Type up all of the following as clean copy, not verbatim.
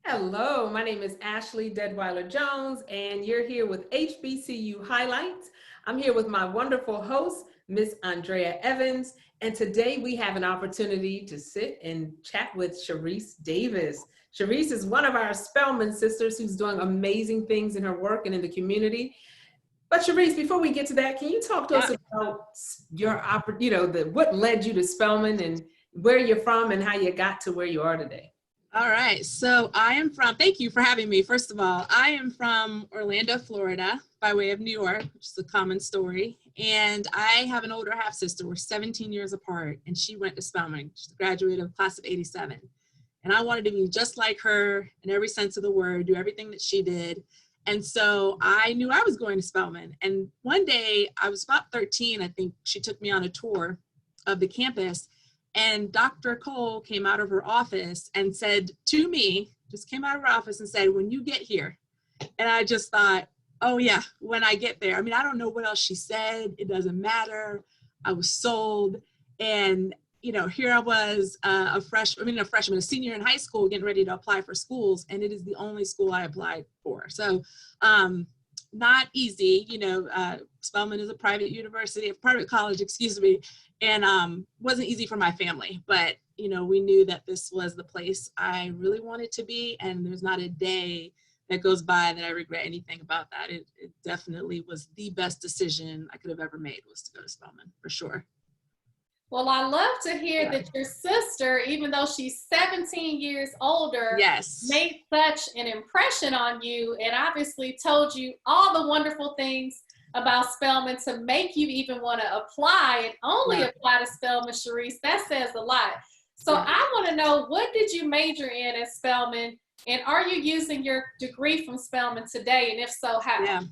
Hello, my name is Ashley Deadwyler-Jones, and you're here with HBCU Highlights. I'm here with my wonderful host, Miss Andrea Evans, and today we have an opportunity to sit and chat with Charisse Davis. Charisse is one of our Spelman sisters who's doing amazing things in her work and in the community. But Charisse, before we get to that, can you talk to us Yeah. about what led you to Spelman and where you're from and how you got to where you are today? All right. So thank you for having me. First of all, I am from Orlando, Florida, by way of New York, which is a common story. And I have an older half sister. We're 17 years apart, and she went to Spelman. She's a graduate of class of 87. And I wanted to be just like her in every sense of the word, do everything that she did. And so I knew I was going to Spelman. And one day, I was about 13, I think she took me on a tour of the campus. And Dr. Cole came out of her office and said to me, just came out of her office and said, when you get here. And I just thought, oh yeah, when I get there. I mean, I don't know what else she said. It doesn't matter. I was sold. And, here I was, a senior in high school, getting ready to apply for schools. And it is the only school I applied for. So not easy, Spelman is a private college, excuse me. And wasn't easy for my family, but we knew that this was the place I really wanted to be, and there's not a day that goes by that I regret anything about that. It definitely was the best decision I could have ever made, was to go to Spelman, for sure. Well, I love to hear Yeah. that your sister, even though she's 17 years older, Yes. made such an impression on you and obviously told you all the wonderful things about Spelman to make you even want to apply and only Yeah. apply to Spelman, Charisse. That says a lot. So Yeah. I want to know, what did you major in at Spelman, and are you using your degree from Spelman today? And if so, how? Yeah.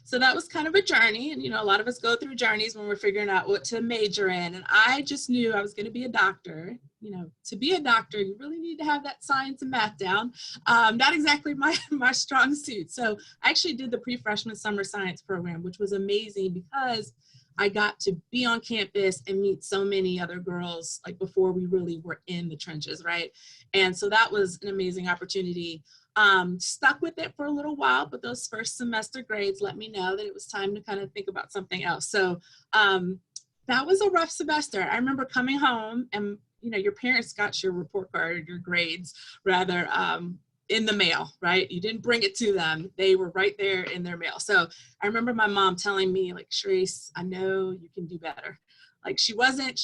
So that was kind of a journey. And, a lot of us go through journeys when we're figuring out what to major in. And I just knew I was going to be a doctor. To be a doctor, you really need to have that science and math down. Not exactly my strong suit. So I actually did the pre-freshman summer science program, which was amazing because I got to be on campus and meet so many other girls, like before we really were in the trenches, right? And so that was an amazing opportunity. Stuck with it for a little while, but those first semester grades let me know that it was time to kind of think about something else. So that was a rough semester. I remember coming home and, your parents got your report card, or your grades rather, in the mail, right? You didn't bring it to them. They were right there in their mail. So I remember my mom telling me, like, Charisse, I know you can do better. Like, she wasn't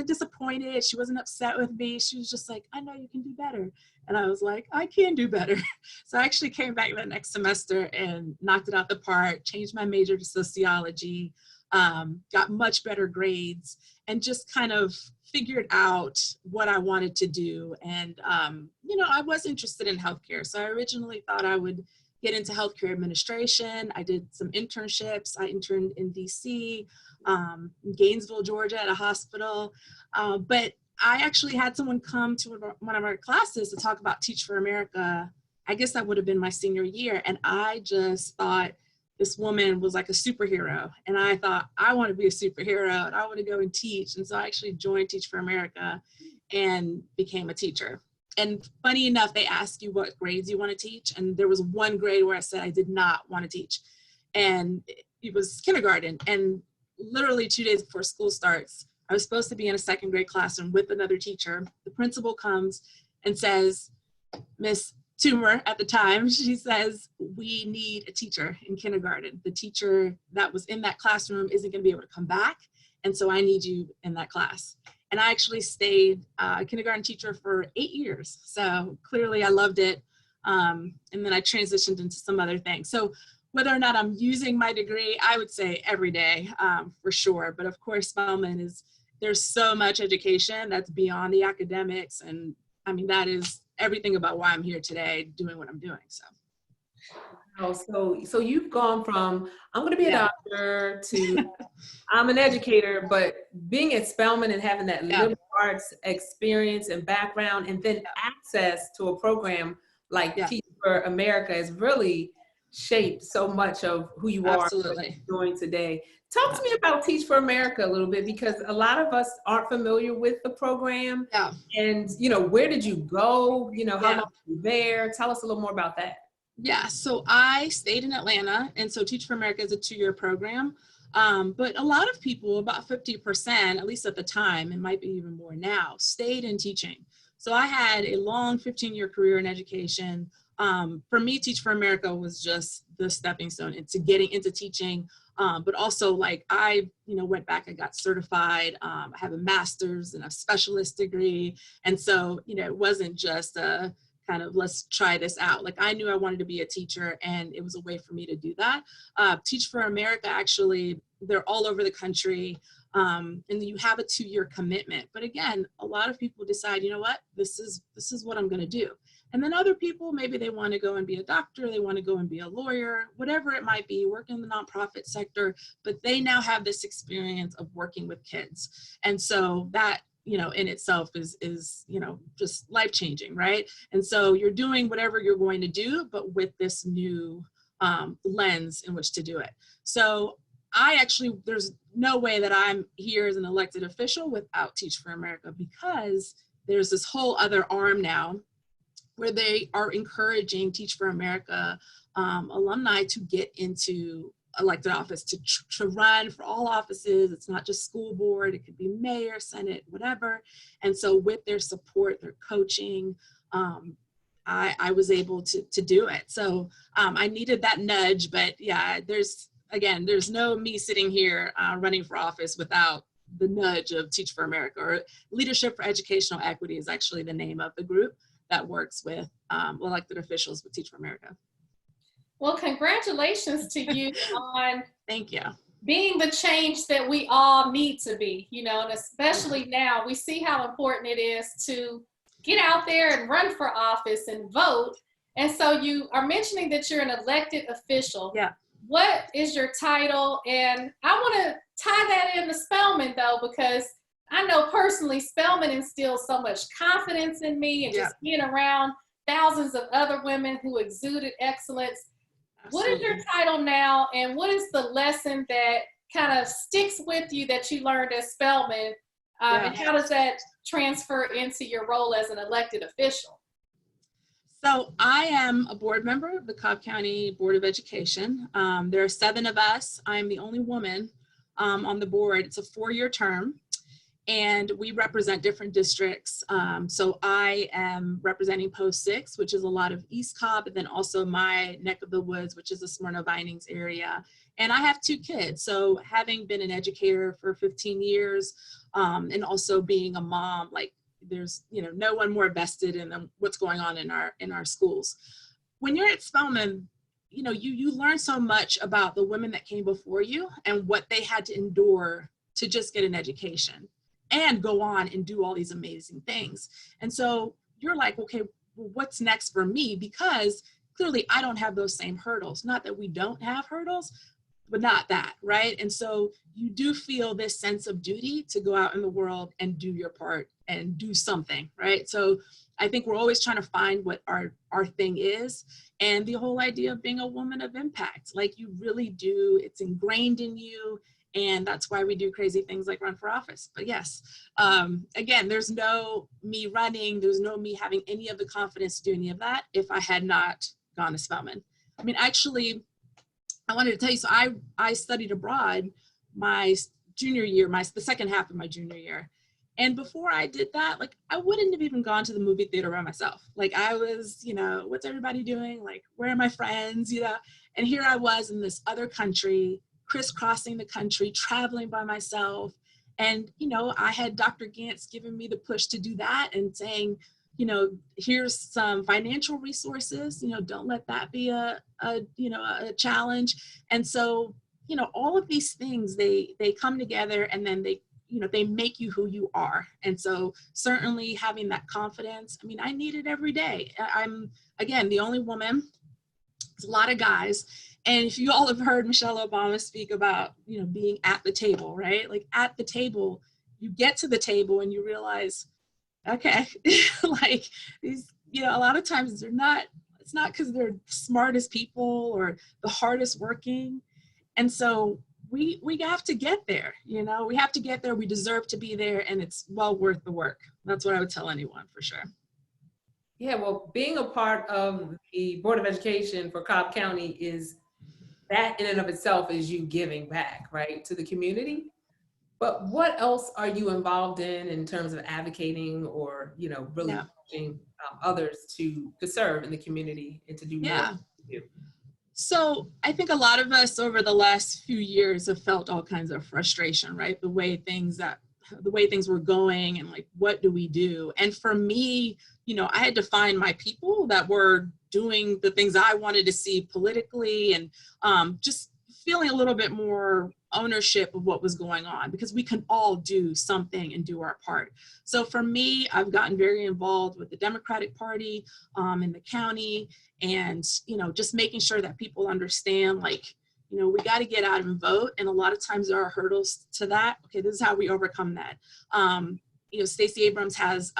disappointed. She wasn't upset with me. She was just like, I know you can do better. And I was like, I can do better. So I actually came back the next semester and knocked it out the park, changed my major to sociology, got much better grades, and just kind of figured out what I wanted to do. And, I was interested in healthcare. So I originally thought I would get into healthcare administration. I did some internships. I interned in DC, in Gainesville, Georgia, at a hospital. But I actually had someone come to one of our classes to talk about Teach for America. I guess that would have been my senior year. And I just thought this woman was like a superhero. And I thought, I want to be a superhero and I want to go and teach. And so I actually joined Teach for America and became a teacher. And funny enough, they ask you what grades you want to teach. And there was one grade where I said I did not want to teach. And it was kindergarten. And literally 2 days before school starts, I was supposed to be in a second grade classroom with another teacher. The principal comes and says, Miss Toomer at the time, she says, we need a teacher in kindergarten. The teacher that was in that classroom isn't going to be able to come back. And so I need you in that class. And I actually stayed a kindergarten teacher for 8 years. So clearly I loved it. And then I transitioned into some other things. So whether or not I'm using my degree, I would say every day, for sure. But of course, Spelman there's so much education that's beyond the academics. And I mean, that is everything about why I'm here today doing what I'm doing. So. Oh, so you've gone from, I'm going to be a Yeah. doctor to I'm an educator, but being at Spelman and having that liberal arts experience and background, and then access to a program like Yeah. Teach for America is really shaped so much of who you are, what Absolutely. you're doing today. Talk to me about Teach for America a little bit, because a lot of us aren't familiar with the program. Yeah. And, you know, where did you go? You know, how Yeah. long were you there? Tell us a little more about that. Yeah, so I stayed in Atlanta, and so Teach for America is a 2-year program. But a lot of people, about 50%, at least at the time, it might be even more now, stayed in teaching. So I had a long 15-year career in education. For me, Teach for America was just the stepping stone into getting into teaching. But also, like, I, went back and got certified. I have a master's and a specialist degree. And so, it wasn't just a kind of, let's try this out. Like, I knew I wanted to be a teacher, and it was a way for me to do that. Teach for America, actually, they're all over the country. And you have a 2-year commitment. But again, a lot of people decide, you know what, this is what I'm going to do. And then other people, maybe they want to go and be a doctor, they want to go and be a lawyer, whatever it might be, work in the nonprofit sector, but they now have this experience of working with kids. And so that, in itself is just life-changing, right? And so you're doing whatever you're going to do, but with this new lens in which to do it. So there's no way that I'm here as an elected official without Teach for America, because there's this whole other arm now where they are encouraging Teach for America alumni to get into elected office, to run for all offices. It's not just school board, it could be mayor, senate, whatever. And so with their support, their coaching, I was able to do it. So I needed that nudge, but yeah, there's no me sitting here running for office without the nudge of Teach for America, or Leadership for Educational Equity is actually the name of the group that works with elected officials with Teach for America. Well, congratulations to you on Thank you. being the change that we all need to be, and especially now we see how important it is to get out there and run for office and vote. And so you are mentioning that you're an elected official. Yeah. What is your title? And I want to tie that into Spelman, though, because I know personally Spelman instills so much confidence in me, and just being around thousands of other women who exuded excellence. Absolutely. What is your title now, and what is the lesson that kind of sticks with you that you learned at Spelman, and how does that transfer into your role as an elected official? So I am a board member of the Cobb County Board of Education. There are 7 of us. I'm the only woman on the board. It's a 4-year term, and we represent different districts. So I am representing Post 6, which is a lot of East Cobb, and then also my neck of the woods, which is the Smyrna Vinings area. And I have 2 kids. So having been an educator for 15 years, and also being a mom, like, there's no one more vested in what's going on in our schools. When you're at Spelman, you learn so much about the women that came before you and what they had to endure to just get an education and go on and do all these amazing things. And so you're like, okay, well, what's next for me? Because clearly I don't have those same hurdles. Not that we don't have hurdles, but not that, right? And so you do feel this sense of duty to go out in the world and do your part and do something, right? So I think we're always trying to find what our thing is. And the whole idea of being a woman of impact, like, you really do, it's ingrained in you. And that's why we do crazy things like run for office. But yes, again, there's no me running, there's no me having any of the confidence to do any of that if I had not gone to Spelman. I mean, actually, I wanted to tell you, so I studied abroad my junior year, the second half of my junior year. And before I did that, like, I wouldn't have even gone to the movie theater by myself. Like, I was, what's everybody doing? Like, where are my friends, And here I was in this other country, crisscrossing the country, traveling by myself. And, I had Dr. Gantz giving me the push to do that and saying, here's some financial resources, don't let that be a challenge. And so, all of these things, they come together, and then they make you who you are. And so certainly having that confidence, I mean, I need it every day. I'm, again, the only woman. There's a lot of guys. And if you all have heard Michelle Obama speak about, being at the table, right? Like, at the table, you get to the table and you realize, okay, like, these, a lot of times they're not It's not because they're the smartest people or the hardest working. And so we have to get there, you know, we have to get there. We deserve to be there, and it's well worth the work. That's what I would tell anyone for sure. Yeah, well, being a part of the Board of Education for Cobb County is that in and of itself is you giving back, right, to the community. But what else are you involved in terms of advocating or, you know, really pushing others to serve in the community and to do more? So I think a lot of us over the last few years have felt all kinds of frustration, right? The way things were going, and like, what do we do? And for me, you know, I had to find my people that were doing the things I wanted to see politically, and just feeling a little bit more ownership of what was going on, because we can all do something and do our part. So for me, I've gotten very involved with the Democratic Party in the county, and, you know, just making sure that people understand, like, you know, we got to get out and vote. And a lot of times there are hurdles to that. Okay, this is how we overcome that. You know, Stacey Abrams has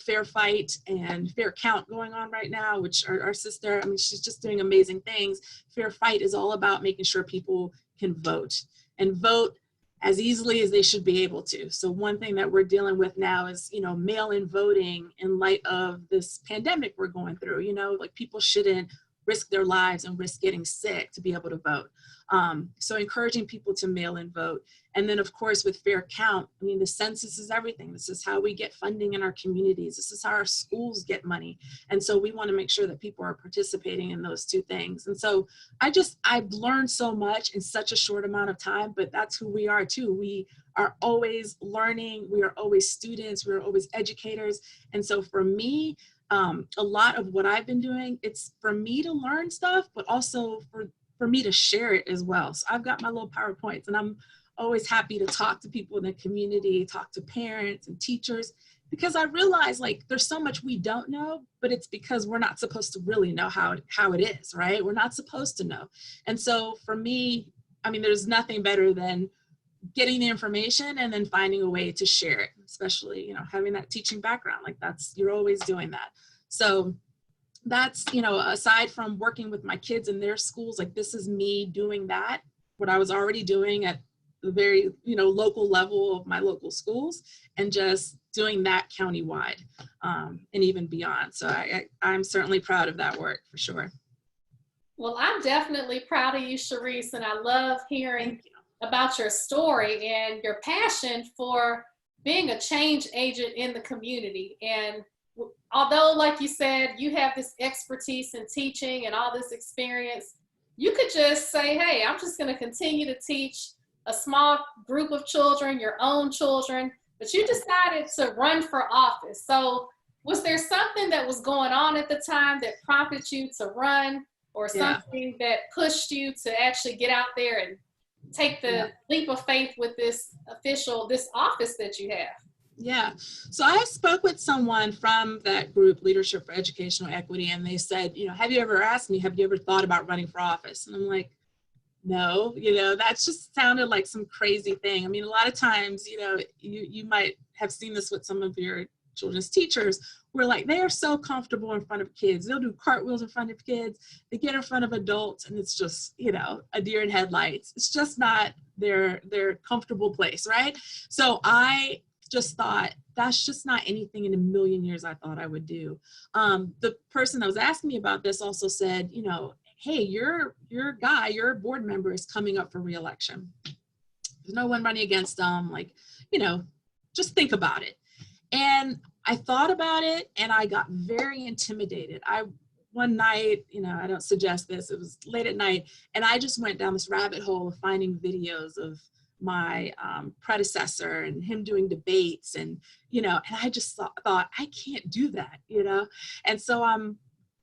Fair Fight and Fair Count going on right now, which our sister, I mean, she's just doing amazing things. Fair Fight is all about making sure people can vote, and vote as easily as they should be able to. So one thing that we're dealing with now is, you know, mail-in voting in light of this pandemic we're going through. You know, like, people shouldn't risk their lives and risk getting sick to be able to vote. So encouraging people to mail in vote. And then, of course, with Fair Count, I mean, the census is everything. This is how we get funding in our communities. This is how our schools get money. And so we want to make sure that people are participating in those two things. And so I've learned so much in such a short amount of time, but that's who we are too. We are always learning. We are always students. We are always educators. And so for me, a lot of what I've been doing, it's for me to learn stuff, but also for me to share it as well. So I've got my little PowerPoints, and I'm always happy to talk to people in the community, talk to parents and teachers, because I realize, like, there's so much we don't know, but it's because we're not supposed to really know how it is, right? We're not supposed to know. And so for me, I mean, there's nothing better than getting the information and then finding a way to share it, especially, you know, having that teaching background, like, you're always doing that. So that's, you know, aside from working with my kids in their schools, like, this is me doing that, what I was already doing at the very, you know, local level of my local schools, and just doing that countywide and even beyond. So I'm certainly proud of that work for sure. Well, I'm definitely proud of you, Charisse, and I love hearing about your story and your passion for being a change agent in the community. And although, like you said, you have this expertise in teaching and all this experience, you could just say, hey, I'm just going to continue to teach a small group of children, your own children, but you decided to run for office. So was there something that was going on at the time that prompted you to run, or something that pushed you to actually get out there and take the leap of faith with this office that you have? Yeah. So I spoke with someone from that group, Leadership for Educational Equity, and they said, you know, have you ever thought about running for office? And I'm like, no, you know, that just sounded like some crazy thing. I mean, a lot of times, you know, you might have seen this with some of your children's teachers, where, like, they are so comfortable in front of kids. They'll do cartwheels in front of kids. They get in front of adults, and it's just, you know, a deer in headlights. It's just not their comfortable place, right? So I just thought, that's just not anything in a million years I thought I would do. The person that was asking me about this also said, you know, hey, your board member is coming up for re-election. There's no one running against them. Like, you know, just think about it. And I thought about it, and I got very intimidated. One night, you know, I don't suggest this, it was late at night, and I just went down this rabbit hole of finding videos of my predecessor and him doing debates, and, you know, and I just thought, I can't do that, you know? And so I'm,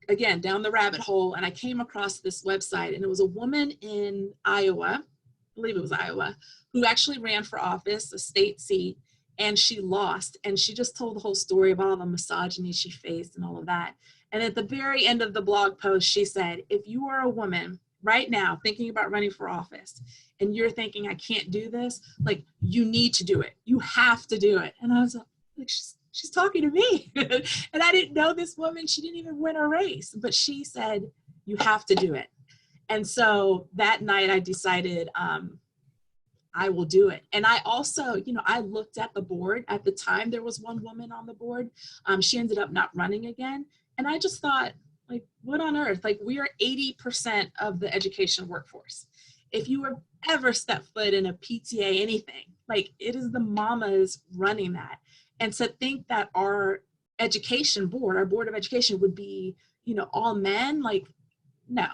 again, down the rabbit hole, and I came across this website, and it was a woman in Iowa, I believe it was Iowa, who actually ran for office, a state seat, and she lost. And she just told the whole story about all the misogyny she faced and all of that. And at the very end of the blog post, she said, if you are a woman right now thinking about running for office, and you're thinking, I can't do this, like, you need to do it. You have to do it. And I was like, she's talking to me. And I didn't know this woman. She didn't even win a race, but she said, you have to do it. And so that night I decided I will do it. And I also, I looked at the board. At the time, there was one woman on the board. She ended up not running again. And I just thought, like, what on earth? Like, we are 80% of the education workforce. If you were ever step foot in a PTA, anything, like, it is the mamas running that. And to think that our education board, our board of education would be, all men, like, no.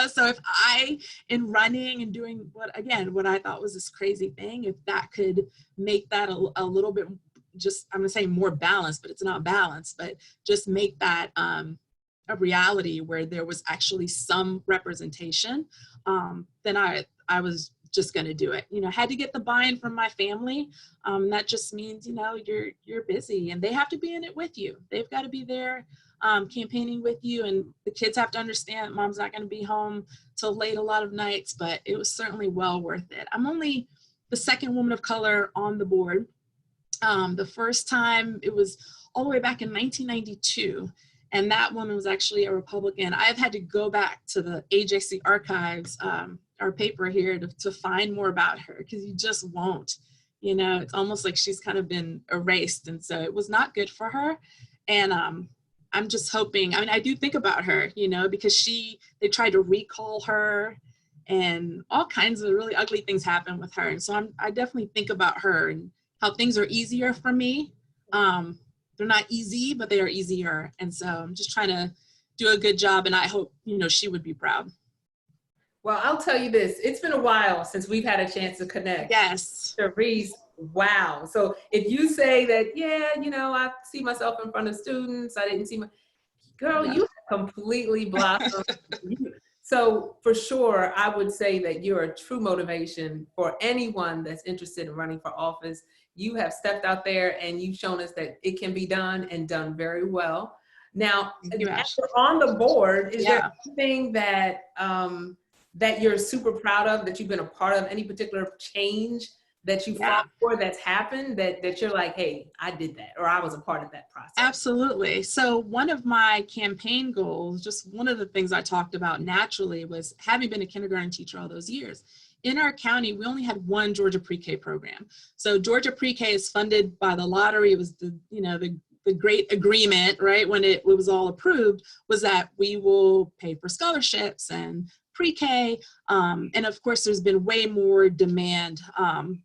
So if I, in running and doing what I thought was this crazy thing, if that could make that a little bit, just, I'm gonna say more balanced, but it's not balanced, but just make that a reality where there was actually some representation, then I was just gonna do it. I had to get the buy-in from my family. That just means, you're busy and they have to be in it with you. They've got to be there campaigning with you, and the kids have to understand mom's not going to be home till late a lot of nights, but it was certainly well worth it. I'm only the second woman of color on the board. The first time, it was all the way back in 1992, and that woman was actually a Republican. I've had to go back to the AJC archives, our paper here, to find more about her, because you just won't. It's almost like she's kind of been erased, and so it was not good for her. And I'm just hoping, I do think about her, because they tried to recall her and all kinds of really ugly things happen with her. And so I definitely think about her and how things are easier for me. They're not easy, but they are easier. And so I'm just trying to do a good job, and I hope, she would be proud. Well, I'll tell you this, it's been a while since we've had a chance to connect. Yes. Charisse, wow. So if you say that, I see myself in front of students, I didn't see girl, you completely blossomed. So for sure, I would say that you're a true motivation for anyone that's interested in running for office. You have stepped out there and you've shown us that it can be done, and done very well. Now, after on the board, is there anything that that you're super proud of, that you've been a part of, any particular change that you fought for that's happened, that you're like, hey, I did that, or I was a part of that process? Absolutely. So one of my campaign goals, just one of the things I talked about naturally, was having been a kindergarten teacher all those years. In our county, we only had one Georgia Pre-K program. So Georgia Pre-K is funded by the lottery. It was the great agreement, right? When it was all approved, was that we will pay for scholarships and pre-K, and of course there's been way more demand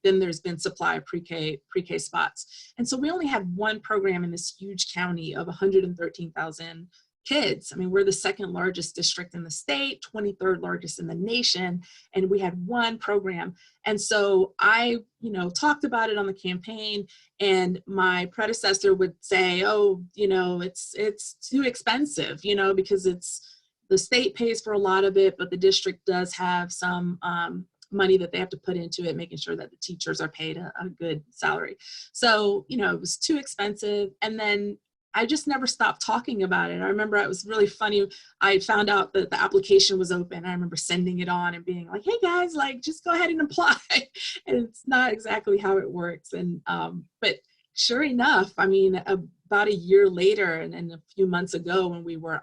than there's been supply of pre-K spots. And so we only had one program in this huge county of 113,000 kids. I mean, we're the second largest district in the state, 23rd largest in the nation, and we had one program. And so I, talked about it on the campaign, and my predecessor would say, oh, it's too expensive, because the state pays for a lot of it, but the district does have some money that they have to put into it, making sure that the teachers are paid a good salary. So, it was too expensive. And then I just never stopped talking about it. I remember it was really funny. I found out that the application was open. I remember sending it on and being like, hey guys, like, just go ahead and apply. And it's not exactly how it works. And, but sure enough, I mean, about a year later and a few months ago, when we were,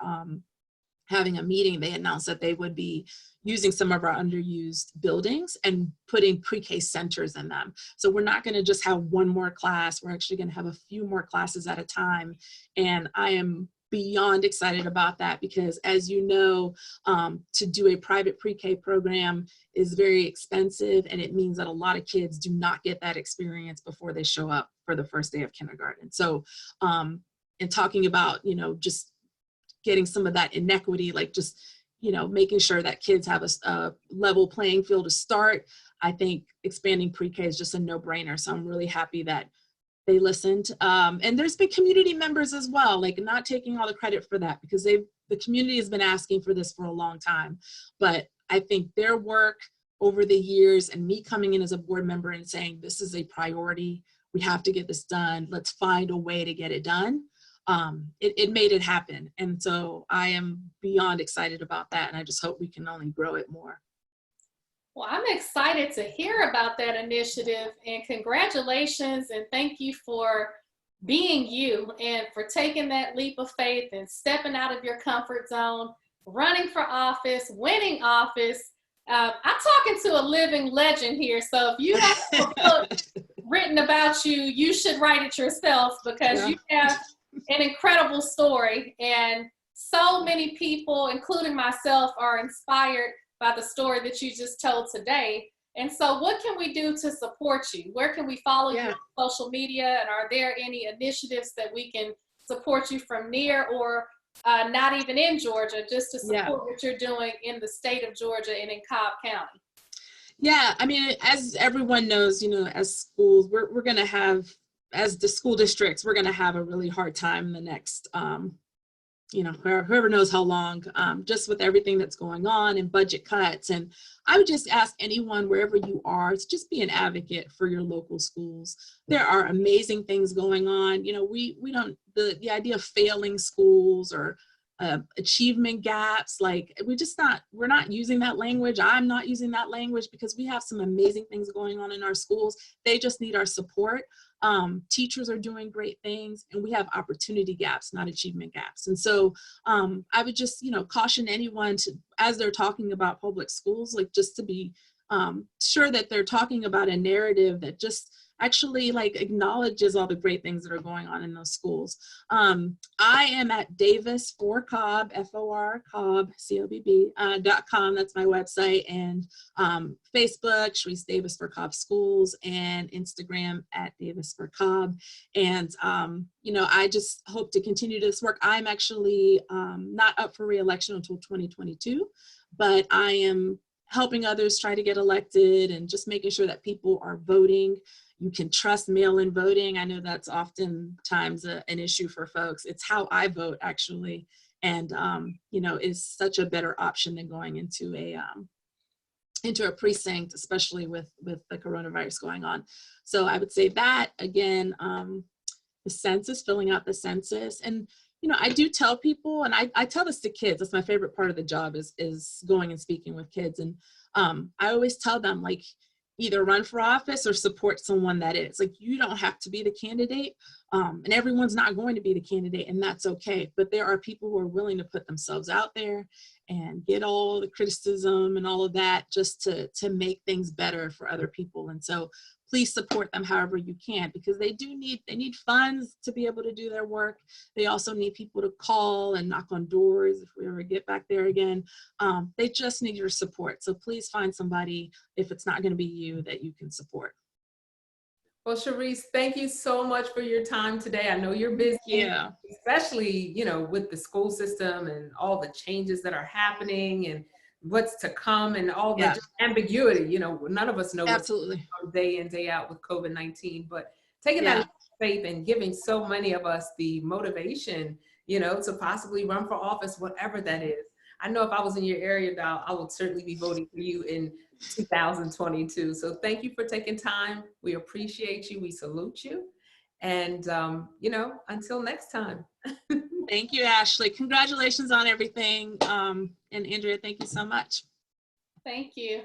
having a meeting, they announced that they would be using some of our underused buildings and putting pre-K centers in them. So we're not going to just have one more class. We're actually going to have a few more classes at a time. And I am beyond excited about that, because as you know, to do a private pre-K program is very expensive, and it means that a lot of kids do not get that experience before they show up for the first day of kindergarten. So in talking about, just getting some of that inequity, like just, making sure that kids have a level playing field to start, I think expanding pre-K is just a no-brainer. So I'm really happy that they listened. And there's been community members as well, like not taking all the credit for that, because the community has been asking for this for a long time. But I think their work over the years, and me coming in as a board member and saying, this is a priority, we have to get this done, let's find a way to get it done. It made it happen. And so I am beyond excited about that. And I just hope we can only grow it more. Well, I'm excited to hear about that initiative, and congratulations, and thank you for being you and for taking that leap of faith and stepping out of your comfort zone, running for office, winning office. I'm talking to a living legend here. So if you don't have a book written about you, you should write it yourself, because you have an incredible story. And so many people, including myself, are inspired by the story that you just told today. And so what can we do to support you? Where can we follow you on social media? And are there any initiatives that we can support you from near or not even in Georgia, just to support what you're doing in the state of Georgia and in Cobb County? Yeah, I mean, as everyone knows, you know, as schools, we're going to have, as the school districts, we're going to have a really hard time in the next, you know, whoever knows how long, just with everything that's going on and budget cuts. And I would just ask anyone, wherever you are, to just be an advocate for your local schools. There are amazing things going on. You know, we don't, the idea of failing schools or achievement gaps, like we're not using that language. I'm not using that language, because we have some amazing things going on in our schools. They just need our support. Teachers are doing great things, and we have opportunity gaps, not achievement gaps. And so I would just, you know, caution anyone to, as they're talking about public schools, like just to be sure that they're talking about a narrative that just actually like acknowledges all the great things that are going on in those schools. I am at Davis for Cobb, F-O-R, Cobb, C-O-B-B, .com. That's my website. And Facebook, Charisse Davis for Cobb Schools, and Instagram at Davis for Cobb. And, you know, I just hope to continue this work. I'm actually not up for re-election until 2022, but I am helping others try to get elected and just making sure that people are voting. You can trust mail-in voting. I know that's oftentimes an issue for folks. It's how I vote, actually, and you know, is such a better option than going into a precinct, especially with the coronavirus going on. So I would say that again, the census, filling out the census, and you know, I do tell people, and I tell this to kids. That's my favorite part of the job is going and speaking with kids, and I always tell them, like, either run for office or support someone that is. Like, you don't have to be the candidate, and everyone's not going to be the candidate, and that's okay. But there are people who are willing to put themselves out there and get all the criticism and all of that just to make things better for other people. And so please support them however you can, because they need funds to be able to do their work. They also need people to call and knock on doors if we ever get back there again. They just need your support. So please find somebody, if it's not going to be you, that you can support. Well, Charisse, thank you so much for your time today. I know you're busy, especially, you know, with the school system and all the changes that are happening and what's to come and all the just ambiguity. You know, none of us know what's going on day in, day out with COVID-19, but taking that faith and giving so many of us the motivation, you know, to possibly run for office, whatever that is. I know if I was in your area now, I would certainly be voting for you in 2022. So thank you for taking time. We appreciate you. We salute you. And, you know, until next time. Thank you, Ashley. Congratulations on everything. And Andrea, thank you so much. Thank you.